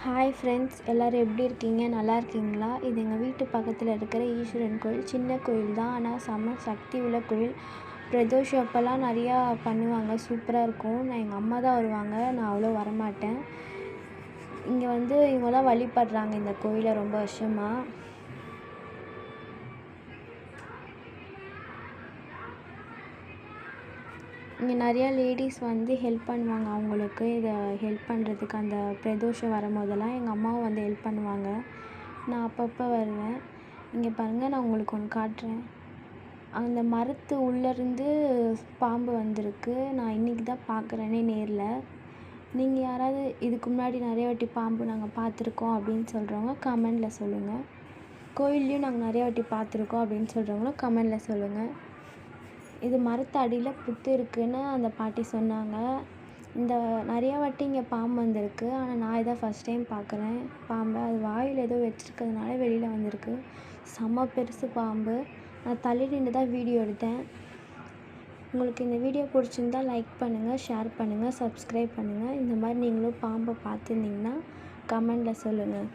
Hi friends, எல்லோரும் எப்படி இருக்கீங்க? நல்லா இருக்கீங்களா? இது எங்கள் வீட்டு பக்கத்தில் இருக்கிற ஈஸ்வரன் கோயில். சின்ன கோயில் தான், ஆனால் செம்ம சக்தி உள்ள கோயில். பிரதோஷம் அப்போல்லாம் நிறையா பண்ணுவாங்க, சூப்பராக இருக்கும். எங்கள் அம்மா தான் வருவாங்க, நான் அவ்வளோ வரமாட்டேன். இங்கே இவங்க தான் வழிபடுறாங்க இந்த கோயிலை ரொம்ப வருஷமாக. இங்கே நிறையா லேடிஸ் ஹெல்ப் பண்ணுவாங்க அவங்களுக்கு. இதை ஹெல்ப் பண்ணுறதுக்கு அந்த பிரதோஷம் வரும்போதெல்லாம் எங்கள் அம்மாவும் ஹெல்ப் பண்ணுவாங்க. நான் அப்பப்போ வருவேன். இங்கே பாருங்கள், நான் உங்களுக்கு ஒன்று காட்டுறேன். அந்த மரத்து உள்ளேருந்து பாம்பு வந்திருக்கு. நான் இன்றைக்கி தான் பார்க்குறேனே நேரில். நீங்கள் யாராவது இதுக்கு முன்னாடி நிறைய வாட்டி பாம்பு நாங்கள் பார்த்துருக்கோம் அப்படின்னு சொல்கிறவங்க கமெண்டில் சொல்லுங்கள். கோயில்லையும் நாங்கள் நிறைய வாட்டி பார்த்துருக்கோம் அப்படின்னு சொல்கிறவங்களும் கமெண்டில் சொல்லுங்கள். இது மரத்து அடியில் புத்து இருக்குதுன்னு அந்த பாட்டி சொன்னாங்க. இந்த நிறையா வாட்டி இங்கே பாம்பு வந்திருக்கு, ஆனால் நான் இதான் ஃபஸ்ட் டைம் பார்க்குறேன் பாம்பை. அது வாயில் ஏதோ வச்சுருக்கிறதுனால வெளியில் வந்திருக்கு. செம்ம பெருசு பாம்பு. நான் தள்ளி நின்று தான் வீடியோ எடுத்தேன். உங்களுக்கு இந்த வீடியோ பிடிச்சிருந்தால் லைக் பண்ணுங்கள், ஷேர் பண்ணுங்கள், சப்ஸ்கிரைப் பண்ணுங்கள். இந்த மாதிரி நீங்களும் பாம்பை பார்த்துருந்தீங்கன்னா கமெண்டில் சொல்லுங்கள்.